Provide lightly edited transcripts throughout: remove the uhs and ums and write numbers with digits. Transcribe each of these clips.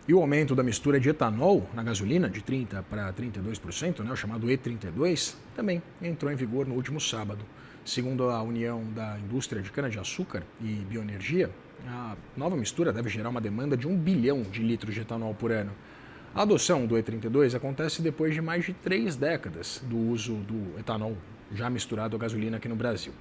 E o aumento da mistura de etanol na gasolina de 30% para 32%, né, o chamado E32, também entrou em vigor no último sábado. Segundo a União da Indústria de Cana-de-Açúcar e Bioenergia, a nova mistura deve gerar uma demanda de 1 bilhão de litros de etanol por ano. A adoção do E32 acontece depois de mais de 3 décadas do uso do etanol já misturado à gasolina aqui no Brasil.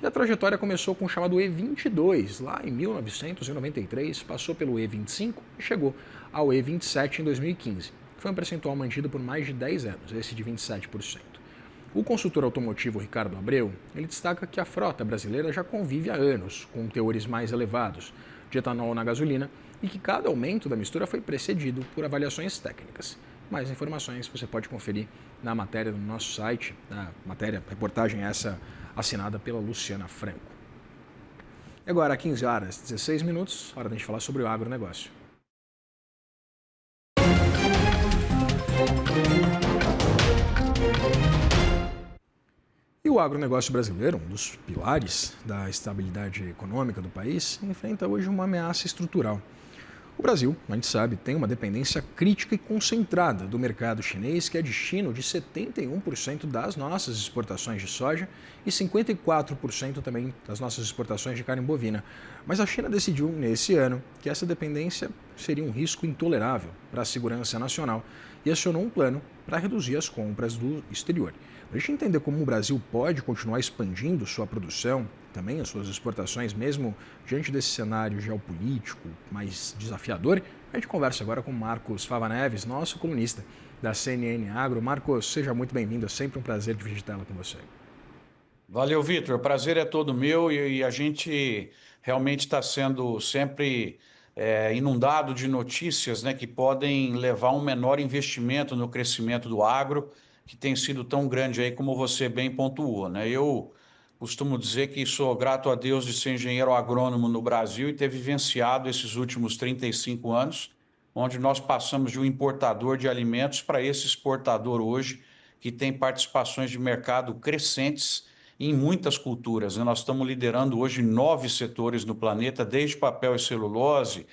E a trajetória começou com o chamado E22, lá em 1993, passou pelo E25 e chegou ao E27 em 2015. Foi um percentual mantido por mais de 10 anos, esse de 27%. O consultor automotivo Ricardo Abreu, ele destaca que a frota brasileira já convive há anos com teores mais elevados de etanol na gasolina e que cada aumento da mistura foi precedido por avaliações técnicas. Mais informações você pode conferir na matéria do nosso site, reportagem essa assinada pela Luciana Franco. E agora, 15 horas 16 minutos, hora de a gente falar sobre o agronegócio. E o agronegócio brasileiro, um dos pilares da estabilidade econômica do país, enfrenta hoje uma ameaça estrutural. O Brasil, a gente sabe, tem uma dependência crítica e concentrada do mercado chinês, que é destino de 71% das nossas exportações de soja e 54% também das nossas exportações de carne bovina. Mas a China decidiu, nesse ano, que essa dependência seria um risco intolerável para a segurança nacional e acionou um plano para reduzir as compras do exterior. Para a gente entender como o Brasil pode continuar expandindo sua produção, também as suas exportações, mesmo diante desse cenário geopolítico mais desafiador, a gente conversa agora com Marcos Fava Neves, nosso colunista da CNN Agro. Marcos, seja muito bem-vindo, é sempre um prazer dividir tela com você. Valeu, Vitor, o prazer é todo meu e a gente realmente está sendo sempre inundado de notícias, né, que podem levar a um menor investimento no crescimento do agro, que tem sido tão grande aí como você bem pontuou, né? Eu costumo dizer que sou grato a Deus de ser engenheiro agrônomo no Brasil e ter vivenciado esses últimos 35 anos, onde nós passamos de um importador de alimentos para esse exportador hoje, que tem participações de mercado crescentes em muitas culturas, né? Nós estamos liderando hoje 9 setores no planeta, desde papel e celulose,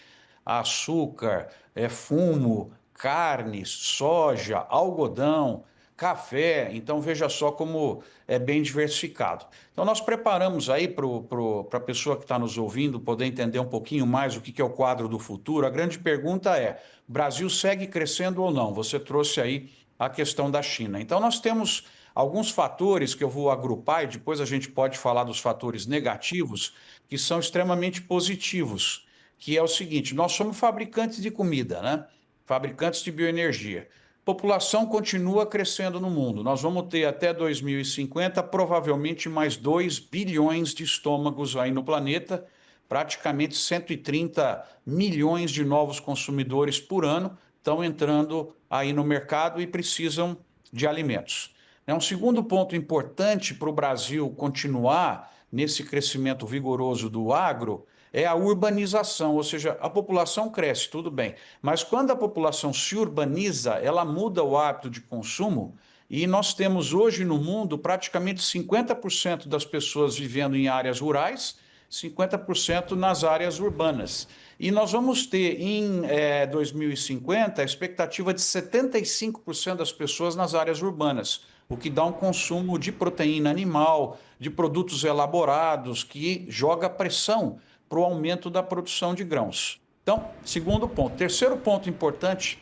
açúcar, fumo, carne, soja, algodão, café. Então veja só como é bem diversificado. Então nós preparamos aí para a pessoa que está nos ouvindo poder entender um pouquinho mais o que é o quadro do futuro. A grande pergunta é: o Brasil segue crescendo ou não? Você trouxe aí a questão da China. Então nós temos alguns fatores que eu vou agrupar e depois a gente pode falar dos fatores negativos, que são extremamente positivos, que é o seguinte: nós somos fabricantes de comida, né? Fabricantes de bioenergia. População continua crescendo no mundo. Nós vamos ter até 2050 provavelmente mais 2 bilhões de estômagos aí no planeta, praticamente 130 milhões de novos consumidores por ano estão entrando aí no mercado e precisam de alimentos. Um segundo ponto importante para o Brasil continuar nesse crescimento vigoroso do agro é a urbanização, ou seja, a população cresce, tudo bem, mas quando a população se urbaniza, ela muda o hábito de consumo e nós temos hoje no mundo praticamente 50% das pessoas vivendo em áreas rurais, 50% nas áreas urbanas. E nós vamos ter em 2050 a expectativa de 75% das pessoas nas áreas urbanas, o que dá um consumo de proteína animal, de produtos elaborados, que joga pressão para o aumento da produção de grãos. Então, segundo ponto. Terceiro ponto importante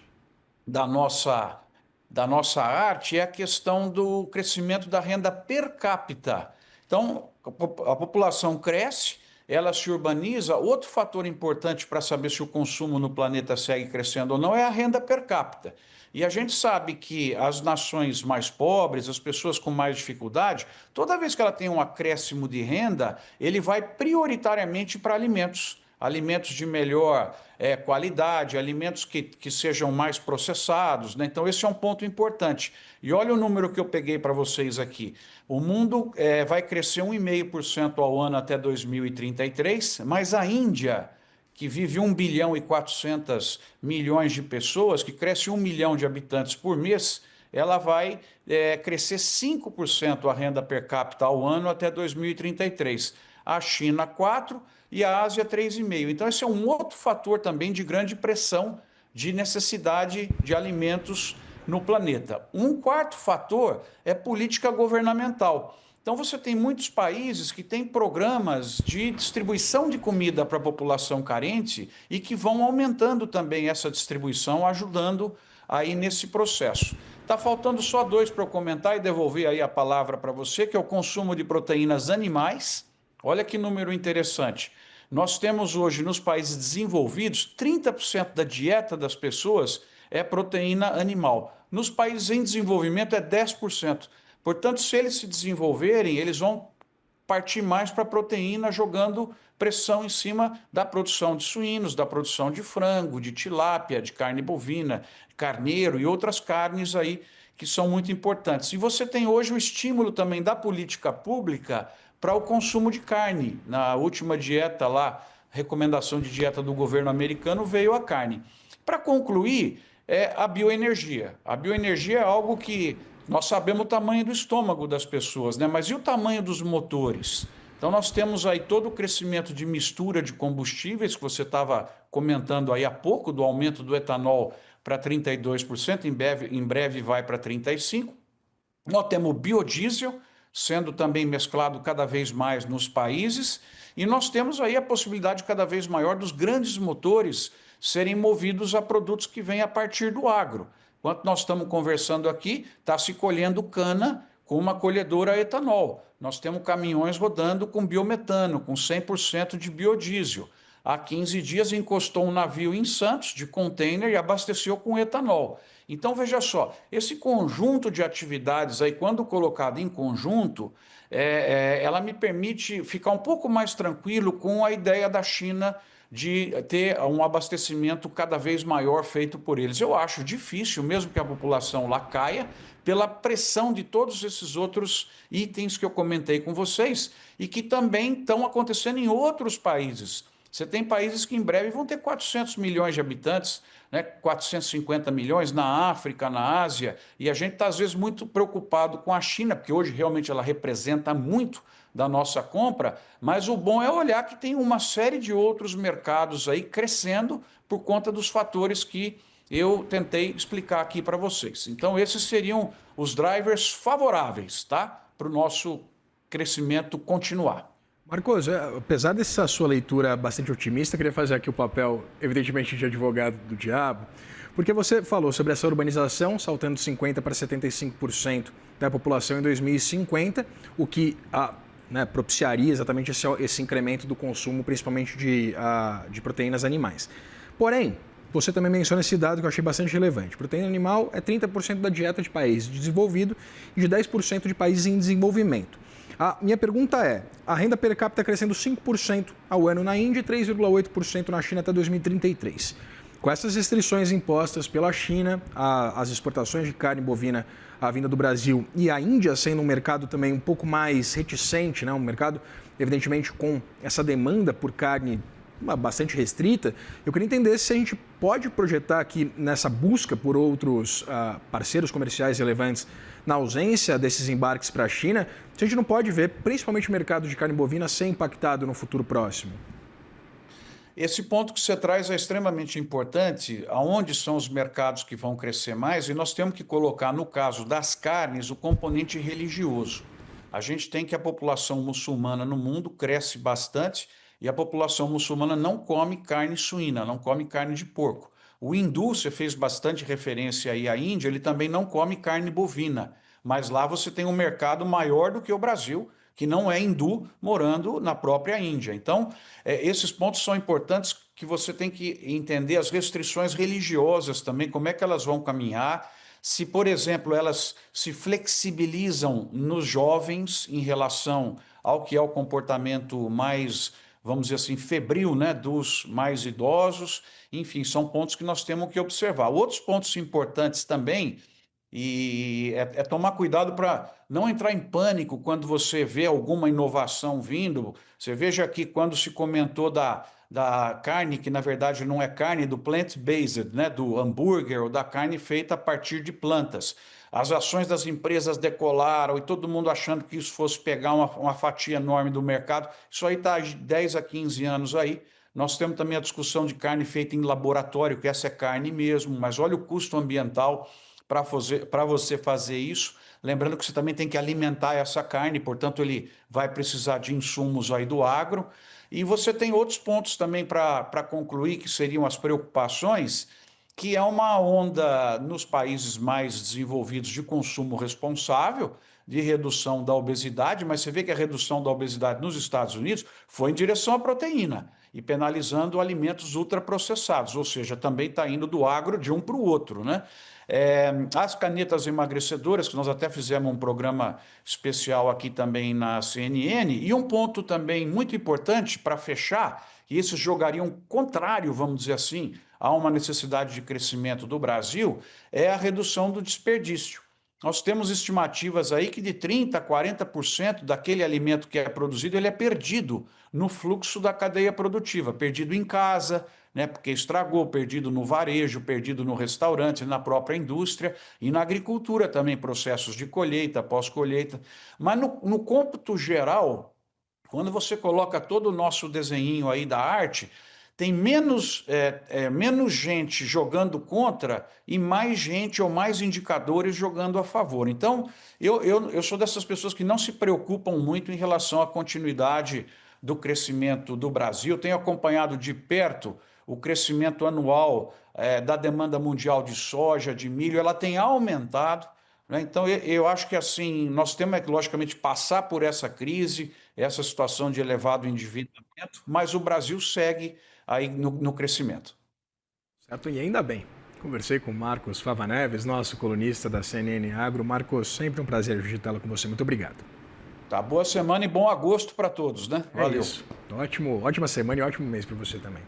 da nossa arte é a questão do crescimento da renda per capita. Então, a população cresce, ela se urbaniza. Outro fator importante para saber se o consumo no planeta segue crescendo ou não é a renda per capita. E a gente sabe que as nações mais pobres, as pessoas com mais dificuldade, toda vez que ela tem um acréscimo de renda, ele vai prioritariamente para alimentos. Alimentos de melhor qualidade, alimentos que sejam mais processados, né? Então, esse é um ponto importante. E olha o número que eu peguei para vocês aqui. O mundo vai crescer 1,5% ao ano até 2033, mas a Índia, que vive 1 bilhão e 400 milhões de pessoas, que cresce 1 milhão de habitantes por mês, ela vai crescer 5% a renda per capita ao ano até 2033. A China, 4%, e a Ásia, 3,5%. Então, esse é um outro fator também de grande pressão de necessidade de alimentos no planeta. Um quarto fator é política governamental. Então, você tem muitos países que têm programas de distribuição de comida para a população carente e que vão aumentando também essa distribuição, ajudando aí nesse processo. Está faltando só dois para eu comentar e devolver aí a palavra para você, que é o consumo de proteínas animais. Olha que número interessante. Nós temos hoje nos países desenvolvidos, 30% da dieta das pessoas é proteína animal. Nos países em desenvolvimento é 10%. Portanto, se eles se desenvolverem, eles vão partir mais para a proteína, jogando pressão em cima da produção de suínos, da produção de frango, de tilápia, de carne bovina, carneiro e outras carnes aí que são muito importantes. E você tem hoje o estímulo também da política pública para o consumo de carne. Na última dieta lá, recomendação de dieta do governo americano, veio a carne. Para concluir, é a bioenergia. A bioenergia é algo que nós sabemos o tamanho do estômago das pessoas, né? Mas e o tamanho dos motores? Então nós temos aí todo o crescimento de mistura de combustíveis, que você estava comentando aí há pouco, do aumento do etanol para 32%, em breve vai para 35%. Nós temos o biodiesel, sendo também mesclado cada vez mais nos países, e nós temos aí a possibilidade cada vez maior dos grandes motores serem movidos a produtos que vêm a partir do agro. Enquanto nós estamos conversando aqui, está se colhendo cana com uma colhedora a etanol. Nós temos caminhões rodando com biometano, com 100% de biodiesel. Há 15 dias encostou um navio em Santos de container e abasteceu com etanol. Então veja só, esse conjunto de atividades aí, quando colocado em conjunto, ela me permite ficar um pouco mais tranquilo com a ideia da China de ter um abastecimento cada vez maior feito por eles. Eu acho difícil, mesmo que a população lá caia, pela pressão de todos esses outros itens que eu comentei com vocês e que também estão acontecendo em outros países. Você tem países que em breve vão ter 400 milhões de habitantes, né? 450 milhões na África, na Ásia, e a gente está às vezes muito preocupado com a China, porque hoje realmente ela representa muito da nossa compra, mas o bom é olhar que tem uma série de outros mercados aí crescendo por conta dos fatores que eu tentei explicar aqui para vocês. Então esses seriam os drivers favoráveis, tá? Para o nosso crescimento continuar. Marcos, apesar dessa sua leitura bastante otimista, queria fazer aqui o papel, evidentemente, de advogado do diabo, porque você falou sobre essa urbanização saltando 50% para 75% da população em 2050, o que propiciaria exatamente esse incremento do consumo, principalmente de proteínas animais. Porém, você também menciona esse dado que eu achei bastante relevante. Proteína animal é 30% da dieta de países desenvolvidos e de 10% de países em desenvolvimento. A minha pergunta é, a renda per capita crescendo 5% ao ano na Índia e 3,8% na China até 2033. Com essas restrições impostas pela China, as exportações de carne bovina à vinda do Brasil e a Índia sendo um mercado também um pouco mais reticente, né? Um mercado, evidentemente, com essa demanda por carne bastante restrita, eu queria entender se a gente pode projetar aqui nessa busca por outros parceiros comerciais relevantes na ausência desses embarques para a China, se a gente não pode ver, principalmente o mercado de carne bovina, ser impactado no futuro próximo. Esse ponto que você traz é extremamente importante, aonde são os mercados que vão crescer mais, e nós temos que colocar, no caso das carnes, o componente religioso. A gente tem que a população muçulmana no mundo cresce bastante e a população muçulmana não come carne suína, não come carne de porco. O hindu, você fez bastante referência aí à Índia, ele também não come carne bovina, mas lá você tem um mercado maior do que o Brasil, que não é hindu morando na própria Índia. Então, esses pontos são importantes que você tem que entender as restrições religiosas também, como é que elas vão caminhar, se, por exemplo, elas se flexibilizam nos jovens em relação ao que é o comportamento mais, vamos dizer assim, febril, né, dos mais idosos. Enfim, são pontos que nós temos que observar. Outros pontos importantes também, e é tomar cuidado para não entrar em pânico quando você vê alguma inovação vindo. Você veja aqui quando se comentou da carne, que na verdade não é carne, do plant-based, né, do hambúrguer ou da carne feita a partir de plantas. As ações das empresas decolaram e todo mundo achando que isso fosse pegar uma fatia enorme do mercado. Isso aí está há 10 a 15 anos aí. Nós temos também a discussão de carne feita em laboratório, que essa é carne mesmo, mas olha o custo ambiental para você fazer isso. Lembrando que você também tem que alimentar essa carne, portanto, ele vai precisar de insumos aí do agro. E você tem outros pontos também para concluir, que seriam as preocupações, que é uma onda nos países mais desenvolvidos de consumo responsável, de redução da obesidade, mas você vê que a redução da obesidade nos Estados Unidos foi em direção à proteína e penalizando alimentos ultraprocessados, ou seja, também está indo do agro de um para o outro, né? As canetas emagrecedoras, que nós até fizemos um programa especial aqui também na CNN, e um ponto também muito importante para fechar, e esses jogariam contrário, vamos dizer assim, a uma necessidade de crescimento do Brasil, é a redução do desperdício. Nós temos estimativas aí que de 30% a 40% daquele alimento que é produzido, ele é perdido no fluxo da cadeia produtiva, perdido em casa, né, porque estragou, perdido no varejo, perdido no restaurante, na própria indústria e na agricultura também, processos de colheita, pós-colheita. Mas no cômputo geral, quando você coloca todo o nosso desenho aí da arte, tem menos gente jogando contra e mais gente ou mais indicadores jogando a favor. Então, eu sou dessas pessoas que não se preocupam muito em relação à continuidade do crescimento do Brasil. Tenho acompanhado de perto o crescimento anual da demanda mundial de soja, de milho, ela tem aumentado. Então, eu acho que assim, nós temos que, logicamente, passar por essa crise, essa situação de elevado endividamento, mas o Brasil segue aí no crescimento. Certo, e ainda bem. Conversei com o Marcos Fava Neves, nosso colunista da CNN Agro. Marcos, sempre um prazer digitá-lo com você. Muito obrigado. Tá, boa semana e bom agosto para todos, né? Valeu. Isso. Ótima semana e ótimo mês para você também.